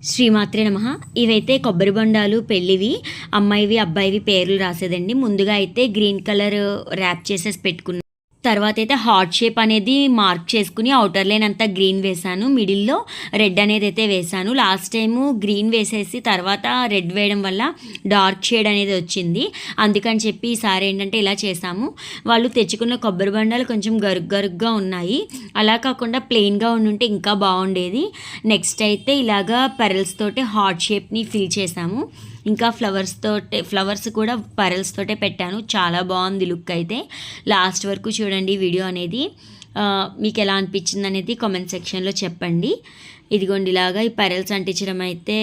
శ్రీమాత్రే నమః. ఇవైతే కొబ్బరి బొండాలు పెళ్ళివి, అమ్మాయివి అబ్బాయివి పేర్లు రాసేదండి. ముందుగా అయితే గ్రీన్ కలర్ ర్యాప్ చేసేసి పెట్టుకున్నాను. తర్వాత అయితే హార్ట్ షేప్ అనేది మార్క్ చేసుకుని అవుటర్ లైన్ అంతా గ్రీన్ వేసాను, మిడిల్లో రెడ్ అనేది అయితే వేసాను. లాస్ట్ టైము గ్రీన్ వేసేసి తర్వాత రెడ్ వేయడం వల్ల డార్క్ షేడ్ అనేది వచ్చింది. అందుకని చెప్పి ఈసారి ఏంటంటే ఇలా చేసాము. వాళ్ళు తెచ్చుకున్న కొబ్బరి బండాలు కొంచెం గరుగ్గా ఉన్నాయి, అలా కాకుండా ప్లెయిన్గా ఉండుంటే ఇంకా బాగుండేది. నెక్స్ట్ అయితే ఇలాగా పెరల్స్ తోటి హార్ట్ షేప్ని ఫిల్ చేసాము. ఇంకా ఫ్లవర్స్ కూడా పరల్స్ తోటే పెట్టాను. చాలా బాగుంది లుక్ అయితే. లాస్ట్ వరకు చూడండి వీడియో అనేది. మీకు ఎలా అనిపించింది అనేది కామెంట్ సెక్షన్లో చెప్పండి. ఇదిగోండి ఇలాగా ఈ పరల్స్ అంటించడం అయితే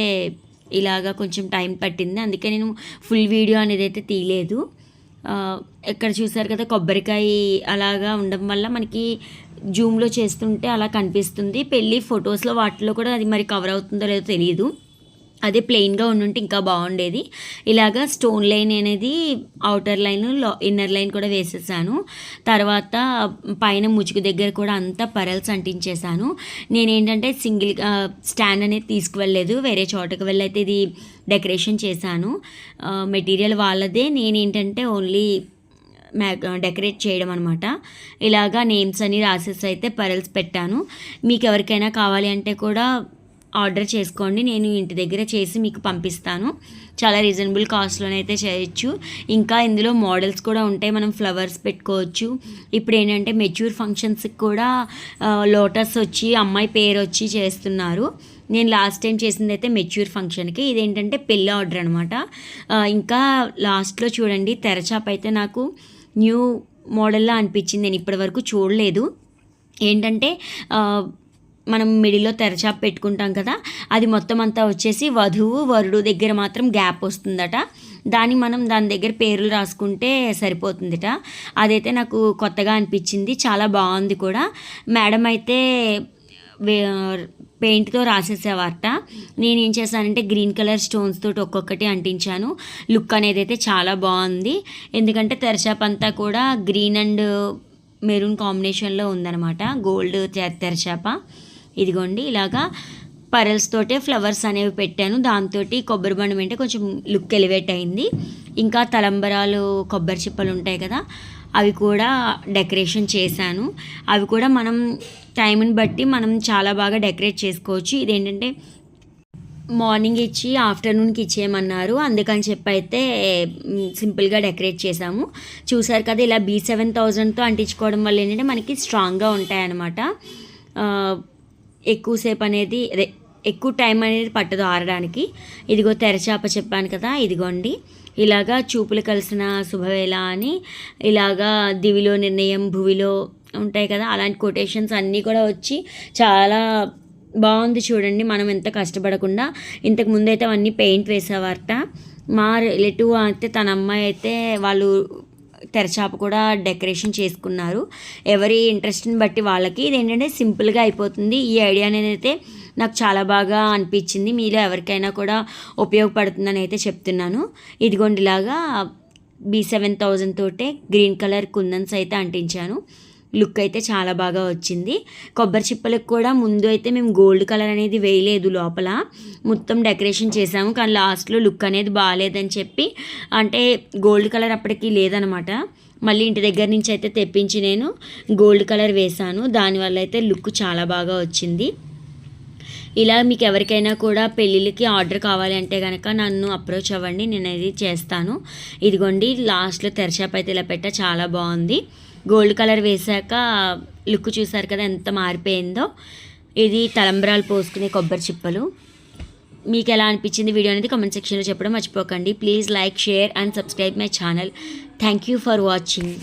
ఇలాగా కొంచెం టైం పట్టింది, అందుకే నేను ఫుల్ వీడియో అనేది అయితే తీయలేదు. ఇక్కడ చూసారు కదా కొబ్బరికాయ అలాగా ఉండడం వల్ల మనకి జూమ్లో చేస్తుంటే అలా కనిపిస్తుంది. పెళ్ళి ఫొటోస్లో వాటిలో కూడా అది మరి కవర్ అవుతుందో లేదో తెలియదు. అదే ప్లెయిన్గా ఉండుంటే ఇంకా బాగుండేది. ఇలాగా స్టోన్ లైన్ అనేది అవుటర్ లైన్ ఇన్నర్ లైన్ కూడా వేసేసాను. తర్వాత పైన ముచుకు దగ్గర కూడా అంతా పరల్స్ అంటించేసాను. నేనేంటంటే సింగిల్ స్టాండ్ అనేది తీసుకువెళ్ళలేదు, వేరే చోటకి వెళ్ళి అయితే ఇది డెకరేషన్ చేశాను. మెటీరియల్ వాళ్ళదే, నేనేంటంటే ఓన్లీ డెకరేట్ చేయడం అనమాట. ఇలాగా నేమ్స్ అని రాసేసి అయితే పరల్స్ పెట్టాను. మీకు ఎవరికైనా కావాలి అంటే కూడా ఆర్డర్ చేసుకోండి, నేను ఇంటి దగ్గర చేసి మీకు పంపిస్తాను. చాలా రీజనబుల్ కాస్ట్లోనైతే చేయొచ్చు. ఇంకా ఇందులో మోడల్స్ కూడా ఉంటాయి, మనం ఫ్లవర్స్ పెట్టుకోవచ్చు. ఇప్పుడు ఏంటంటే మెచ్యూర్ ఫంక్షన్స్కి కూడా లోటస్ వచ్చి అమ్మాయి పేరు వచ్చి చేస్తున్నారు. నేను లాస్ట్ టైం చేసింది అయితే మెచ్యూర్ ఫంక్షన్కి, ఇదేంటంటే పెళ్ళి ఆర్డర్ అనమాట. ఇంకా లాస్ట్లో చూడండి తెరచాప అయితే నాకు న్యూ మోడల్లా అనిపించింది, నేను ఇప్పటివరకు చూడలేదు. ఏంటంటే మనం మిడిల్లో తెరచాప పెట్టుకుంటాం కదా, అది మొత్తం అంతా వచ్చేసి వధువు వరుడు దగ్గర మాత్రం గ్యాప్ వస్తుందట. మనం దాని దగ్గర పేర్లు రాసుకుంటే సరిపోతుందట. అదైతే నాకు కొత్తగా అనిపించింది, చాలా బాగుంది కూడా. మేడం అయితే పెయింట్తో రాసేసేవారట. నేనేం చేశానంటే గ్రీన్ కలర్ స్టోన్స్ తోటి ఒక్కొక్కటి అంటించాను. లుక్ అనేది అయితే చాలా బాగుంది, ఎందుకంటే తెరచాప అంతా కూడా గ్రీన్ అండ్ మెరూన్ కాంబినేషన్లో ఉందన్నమాట, గోల్డ్ తెరచాప. ఇదిగోండి ఇలాగా పరల్స్ తోటే ఫ్లవర్స్ అనేవి పెట్టాను. దాంతో కొబ్బరి బండం అంటే కొంచెం లుక్ ఎలివేట్ అయింది. ఇంకా తలంబరాలు కొబ్బరి చిప్పలు ఉంటాయి కదా, అవి కూడా డెకరేషన్ చేశాను. అవి కూడా మనం టైంని బట్టి మనం చాలా బాగా డెకరేట్ చేసుకోవచ్చు. ఇదేంటంటే మార్నింగ్ ఇచ్చి ఆఫ్టర్నూన్కి ఇచ్చేయమన్నారు, అందుకని చెప్పి అయితే సింపుల్గా డెకరేట్ చేసాము. చూసారు కదా, ఇలా B7000తో అంటించుకోవడం వల్ల ఏంటంటే మనకి స్ట్రాంగ్గా ఉంటాయన్నమాట. ఎక్కువసేపు అనేది ఎక్కువ టైం అనేది పట్టదు ఆరడానికి. ఇదిగో తెరచాప చెప్పాను కదా, ఇదిగోండి ఇలాగా చూపులు కలిసిన శుభవేళ అని ఇలాగా దివిలో నిర్ణయం భువిలో ఉంటాయి కదా, అలాంటి కొటేషన్స్ అన్నీ కూడా వచ్చి చాలా బాగుంది చూడండి. మనం ఎంత కష్టపడకుండా, ఇంతకు ముందు అయితే అవన్నీ పెయింట్ వేసేవారట. మా రిలేటివ్ అయితే తన అమ్మాయి అయితే వాళ్ళు తెరచాప కూడా డెకరేషన్ చేసుకున్నారు. ఎవరి ఇంట్రెస్ట్ని బట్టి వాళ్ళకి. ఇదేంటంటే సింపుల్గా అయిపోతుంది. ఈ ఐడియా అనేది అయితే నాకు చాలా బాగా అనిపించింది, మీలో ఎవరికైనా కూడా ఉపయోగపడుతుందని అయితే చెప్తున్నాను. ఇదిగోండి ఇలాగా B7000 తోటే గ్రీన్ కలర్ కుందన్స్ అయితే అంటించాను. లుక్ అయితే చాలా బాగా వచ్చింది. కొబ్బరి చిప్పలకు కూడా ముందు అయితే మేము గోల్డ్ కలర్ అనేది వేయలేదు, లోపల మొత్తం డెకరేషన్ చేసాము. కానీ లాస్ట్లో లుక్ అనేది బాగాలేదని చెప్పి, అంటే గోల్డ్ కలర్ అప్పటికి లేదనమాట, మళ్ళీ ఇంటి దగ్గర నుంచి అయితే తెప్పించి నేను గోల్డ్ కలర్ వేసాను. దానివల్ల అయితే లుక్ చాలా బాగా వచ్చింది. ఇలా మీకు ఎవరికైనా కూడా పెళ్ళిళ్ళకి ఆర్డర్ కావాలి అంటే కనుక నన్ను అప్రోచ్ అవ్వండి, నేను అది చేస్తాను. ఇదిగోండి లాస్ట్లో తెరచాప అయితే ఇలా పెట్టా, చాలా బాగుంది. గోల్డ్ కలర్ వేసాక లుక్ చూసారు కదా ఎంత మారిపోయిందో. ఇది తలంబ్రాలు పోసుకునే కొబ్బరి చిప్పలు. మీకు ఎలా అనిపించింది వీడియో అనేది కామెంట్ సెక్షన్లో చెప్పడం మర్చిపోకండి. Please like, share and subscribe my channel. Thank you for watching.